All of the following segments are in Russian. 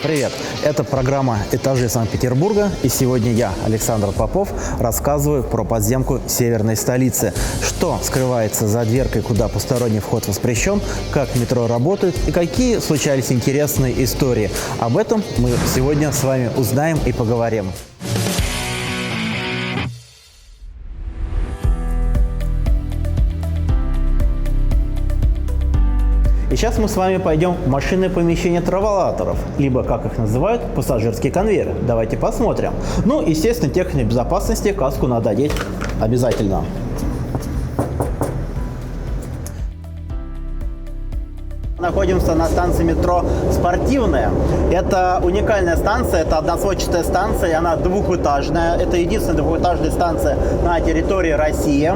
привет! Это программа «Этажи Санкт-Петербурга», и сегодня я, Александр Попов, рассказываю про подземку северной столицы. Что скрывается за дверкой, куда посторонний вход воспрещен, как метро работает и какие случались интересные истории. Об этом мы сегодня с вами узнаем и поговорим. И сейчас мы с вами пойдем в машинное помещение траволаторов, либо, как их называют, пассажирский конвейер. Давайте посмотрим. Ну, естественно, техника безопасности, каску надо одеть обязательно. Находимся на станции метро «Спортивная». Это уникальная станция, это односводчатая станция, и она двухэтажная. Это единственная двухэтажная станция на территории России.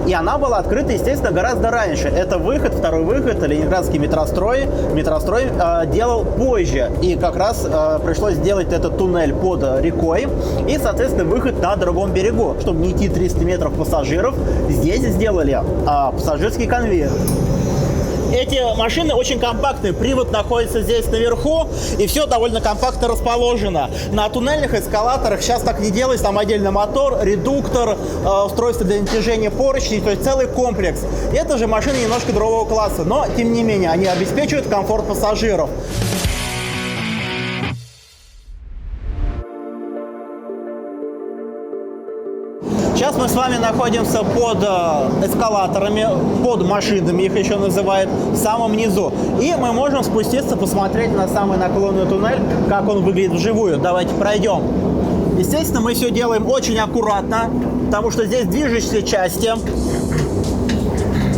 И она была открыта, естественно, гораздо раньше. Это выход, второй выход, Ленинградский метрострой. Метрострой делал позже. И как раз пришлось сделать этот туннель под рекой. И, соответственно, выход на другом берегу. Чтобы не идти 300 метров пассажиров, здесь сделали пассажирский конвейер. Эти машины очень компактные, привод находится здесь наверху, и все довольно компактно расположено. На туннельных эскалаторах сейчас так не делается, там отдельно мотор, редуктор, устройство для натяжения поручней, то есть целый комплекс. Это же машины немножко другого класса, но тем не менее они обеспечивают комфорт пассажиров. Сейчас мы с вами находимся под эскалаторами, под машинами, их еще называют, в самом низу. И мы можем спуститься, посмотреть на самый наклонный туннель, как он выглядит вживую. Давайте пройдем. Естественно, мы все делаем очень аккуратно, потому что здесь движущиеся части.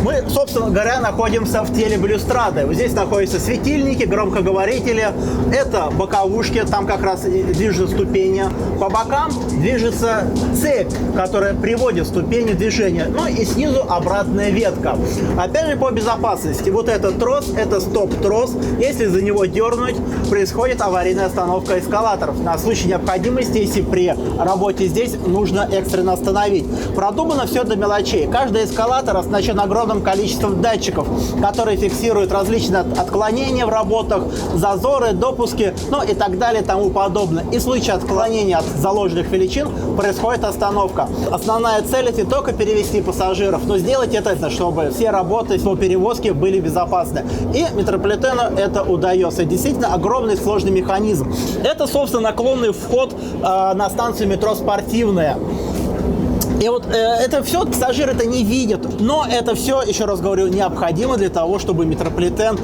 Мы, собственно говоря, находимся в теле балюстрады. Вот здесь находятся светильники, громкоговорители. Это боковушки, там как раз движутся ступени. По бокам движется цепь, которая приводит ступени в движение. Ну и снизу обратная ветка. Опять же по безопасности. Вот этот трос, это стоп-трос. Если за него дернуть, происходит аварийная остановка эскалаторов. На случай необходимости, если при работе здесь нужно экстренно остановить. Продумано все до мелочей. Каждый эскалатор оснащен огромным количеством датчиков, которые фиксируют различные отклонения в работах, зазоры, допуски, ну и так далее, тому подобное. И в случае отклонения от заложенных величин происходит остановка. Основная цель — это не только перевести пассажиров, но сделать это, чтобы все работы по перевозке были безопасны. И метрополитену это удается. Действительно огромный сложный механизм. Это, собственно, наклонный вход на станцию метро «Спортивная». И вот это все пассажиры это не видят, но это все, еще раз говорю, необходимо для того, чтобы метрополитен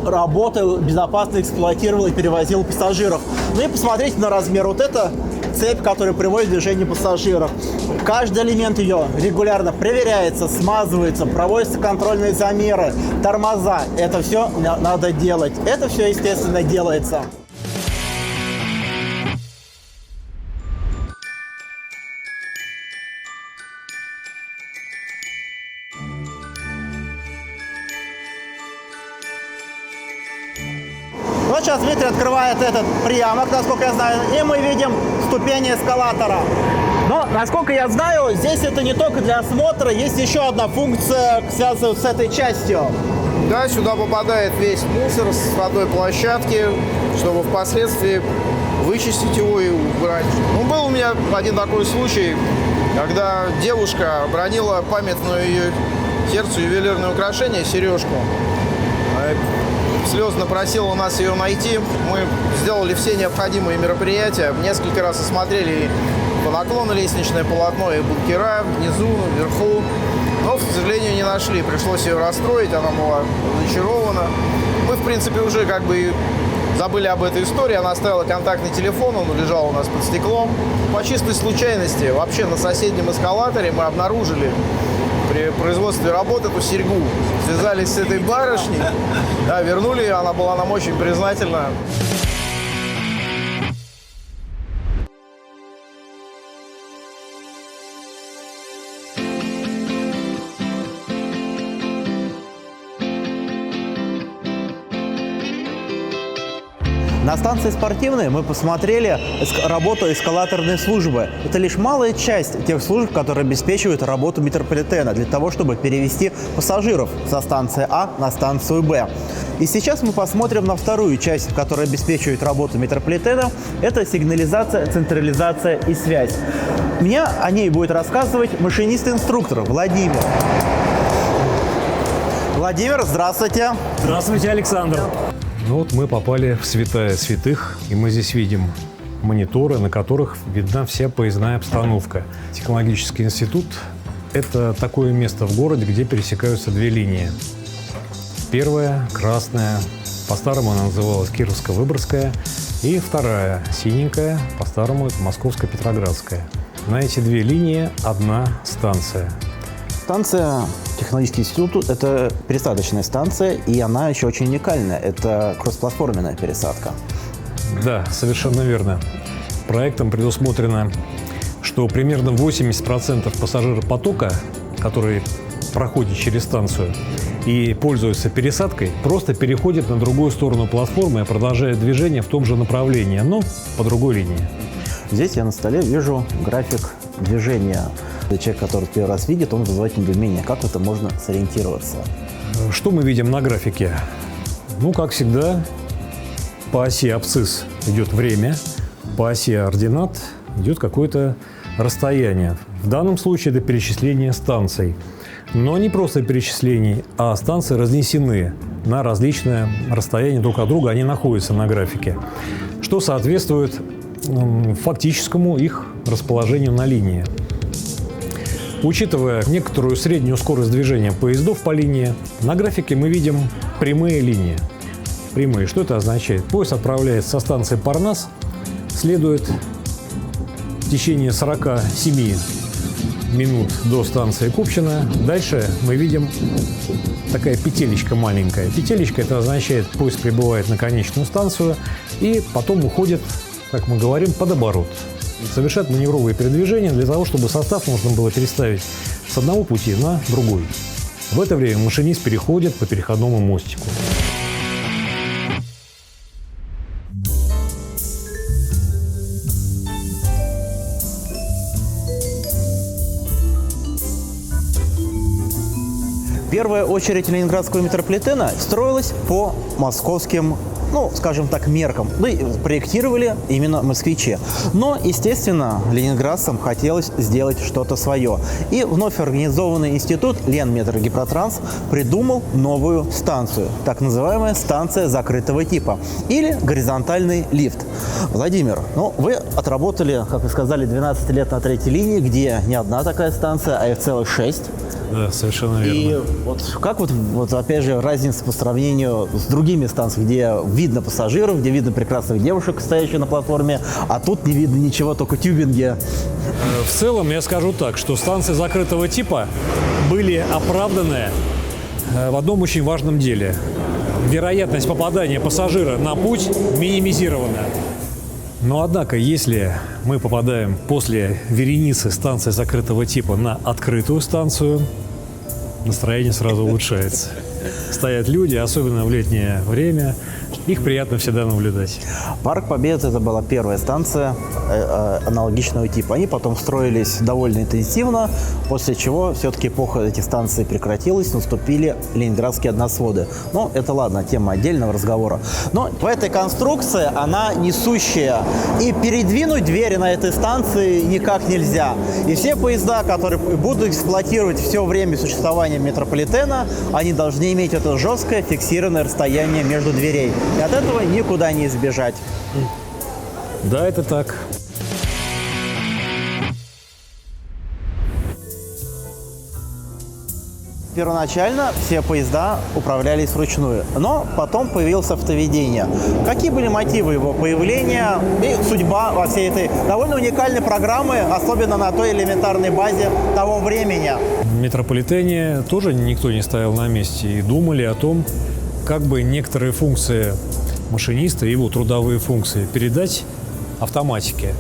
работал, безопасно эксплуатировал и перевозил пассажиров. Ну и посмотрите на размер. Вот это цепь, которая приводит в движение пассажиров. Каждый элемент ее регулярно проверяется, смазывается, проводятся контрольные замеры, тормоза. Это все надо делать. Это все, естественно, делается. Вот сейчас Дмитрий открывает этот приямок, насколько я знаю, и мы видим ступени эскалатора. Но, насколько я знаю, здесь это не только для осмотра, есть еще одна функция, связанная с этой частью. Да, сюда попадает весь мусор с входной площадки, чтобы впоследствии вычистить его и убрать. Ну, был у меня один такой случай, когда девушка обронила памятную ее сердцу ювелирное украшение, сережку. Слезно просила у нас ее найти. Мы сделали все необходимые мероприятия. Несколько раз осмотрели по наклону лестничное полотно и бункера внизу, наверху. Но, к сожалению, не нашли. Пришлось ее расстроить. Она была разочарована. Мы, в принципе, уже как бы забыли об этой истории. Она оставила контактный телефон. Он лежал у нас под стеклом. По чистой случайности, вообще на соседнем эскалаторе мы обнаружили при производстве работ эту серьгу. Связались с этой барышней, да, вернули ее, она была нам очень признательна. На станции «Спортивной» мы посмотрели работу эскалаторной службы. Это лишь малая часть тех служб, которые обеспечивают работу метрополитена для того, чтобы перевести пассажиров со станции А на станцию Б. И сейчас мы посмотрим на вторую часть, которая обеспечивает работу метрополитена. Это сигнализация, централизация и связь. Мне о ней будет рассказывать машинист-инструктор Владимир. Владимир, здравствуйте. Здравствуйте, Александр. Ну вот мы попали в святая святых, и мы здесь видим мониторы, на которых видна вся поездная обстановка. Технологический институт – это такое место в городе, где пересекаются две линии. Первая – красная, по-старому она называлась Кировско-Выборгская, и вторая – синенькая, по-старому это Московско-Петроградская. На эти две линии одна станция. Станция Технологический институт – это пересадочная станция, и она еще очень уникальная. Это кроссплатформенная пересадка. Да, совершенно верно. Проектом предусмотрено, что примерно 80% пассажиропотока, который проходит через станцию и пользуется пересадкой, просто переходит на другую сторону платформы и продолжает движение в том же направлении, но по другой линии. Здесь я на столе вижу график движения. Человек, который первый раз видит, он вызывает недоумение. Как в это можно сориентироваться? Что мы видим на графике? Ну, как всегда, по оси абсцисс идет время, по оси ординат идет какое-то расстояние. В данном случае это перечисление станций. Но не просто перечислений, а станции разнесены на различное расстояние друг от друга, они находятся на графике, что соответствует фактическому их расположению на линии. Учитывая некоторую среднюю скорость движения поездов по линии, на графике мы видим прямые линии. Прямые. Что это означает? Поезд отправляется со станции Парнас, следует в течение 47 минут до станции Купчино. Дальше мы видим такая петелечка маленькая. Петелечка – это означает, поезд прибывает на конечную станцию и потом уходит, как мы говорим, под оборот. Совершать маневровые передвижения для того, чтобы состав можно было переставить с одного пути на другой. В это время машинист переходит по переходному мостику. Первая очередь ленинградского метрополитена строилась по московским, скажем так, меркам. Ну и проектировали именно москвичи. Но, естественно, ленинградцам хотелось сделать что-то свое. И вновь организованный институт Ленметрогипротранс придумал новую станцию. Так называемая станция закрытого типа. Или горизонтальный лифт. Владимир, вы отработали, как вы сказали, 12 лет на третьей линии, где не одна такая станция, а их целых 6. Да, совершенно верно. И как опять же, разница по сравнению с другими станциями, где видно пассажиров, где видно прекрасных девушек, стоящих на платформе, а тут не видно ничего, только тюбинги. В целом я скажу так, что станции закрытого типа были оправданы в одном очень важном деле. Вероятность попадания пассажира на путь минимизирована. Но однако, если мы попадаем после вереницы станции закрытого типа на открытую станцию, настроение сразу улучшается. Стоят люди, особенно в летнее время, их приятно всегда наблюдать. Парк Победы – это была первая станция аналогичного типа. Они потом строились довольно интенсивно, после чего все-таки эпоха этих станций прекратилась, наступили ленинградские односводы. Но это ладно, тема отдельного разговора. Но в этой конструкции она несущая, и передвинуть двери на этой станции никак нельзя. И все поезда, которые будут эксплуатировать все время существования метрополитена, они должны иметь это жесткое фиксированное расстояние между дверей. И от этого никуда не избежать. Да, это так. Первоначально все поезда управлялись вручную, но потом появилось автоведение. Какие были мотивы его появления и судьба во всей этой довольно уникальной программы, особенно на той элементарной базе того времени? В метрополитене тоже никто не стоял на месте и думали о том, как бы некоторые функции машиниста, его трудовые функции передать автоматике.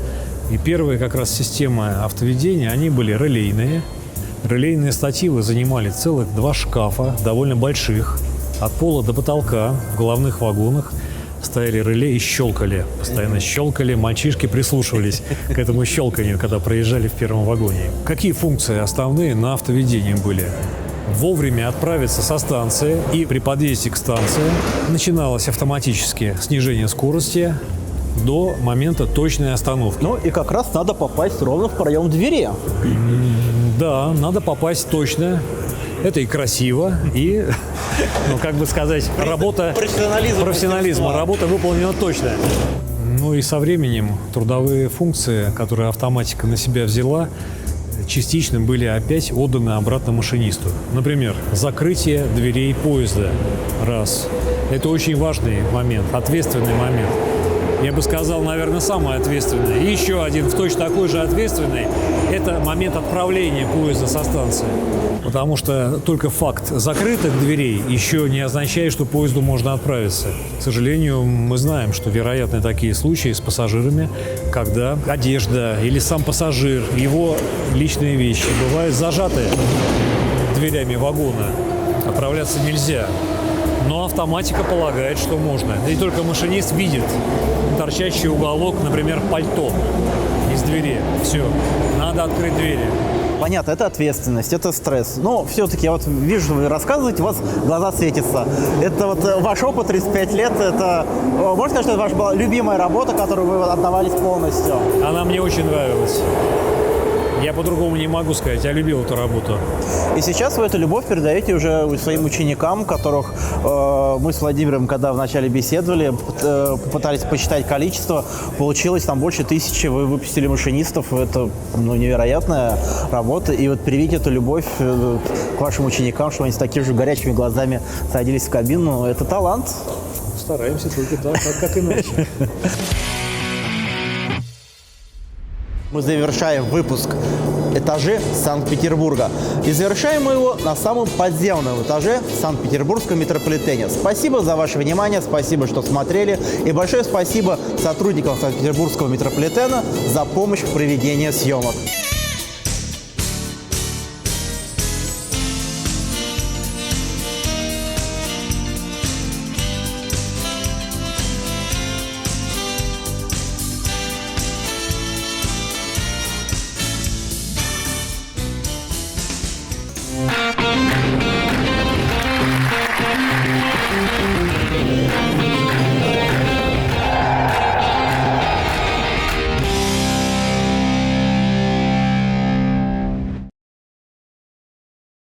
И первые как раз системы автоведения, они были релейные. Релейные стативы занимали целых 2 шкафа, довольно больших, от пола до потолка в головных вагонах. Стояли реле и щелкали, постоянно щелкали, мальчишки прислушивались к этому щелканью, когда проезжали в первом вагоне. Какие функции основные на автоведении были? вовремя отправиться со станции, и при подъезде к станции начиналось автоматически снижение скорости до момента точной остановки. Ну и как раз надо попасть ровно в проем двери. Да, надо попасть точно. Это и красиво, и, ну, как бы сказать, работа... Профессионализм. Работа выполнена точно. Ну и со временем трудовые функции, которые автоматика на себя взяла, частично были опять отданы обратно машинисту. Например, закрытие дверей поезда. Раз. Это очень важный момент, ответственный момент. Я бы сказал, наверное, самый ответственный. И еще один, точно такой же ответственный, это момент отправления поезда со станции. Потому что только факт закрытых дверей еще не означает, что поезду можно отправиться. К сожалению, мы знаем, что вероятны такие случаи с пассажирами, когда одежда или сам пассажир, его личные вещи бывают зажаты дверями вагона. Отправляться нельзя. Но автоматика полагает, что можно. И только машинист видит торчащий уголок, например, пальто из двери. Все, надо открыть двери. Понятно, это ответственность, это стресс. Но все-таки я вот вижу, вы рассказываете, у вас глаза светятся. Это вот ваш опыт, 35 лет, это, можно сказать, что это ваша была любимая работа, которую вы отдавались полностью? Она мне очень нравилась. Я по-другому не могу сказать, я любил эту работу. И сейчас вы эту любовь передаете уже своим ученикам, которых мы с Владимиром, когда вначале беседовали, пытались посчитать количество, получилось там больше 1000, вы выпустили машинистов, это невероятная работа. И вот привить эту любовь к вашим ученикам, чтобы они с такими же горячими глазами садились в кабину, это талант. Стараемся только так, как иначе. Мы завершаем выпуск «Этажи Санкт-Петербурга». И завершаем мы его на самом подземном этаже в Санкт-Петербургском метрополитене. Спасибо за ваше внимание, спасибо, что смотрели. И большое спасибо сотрудникам Санкт-Петербургского метрополитена за помощь в проведении съемок.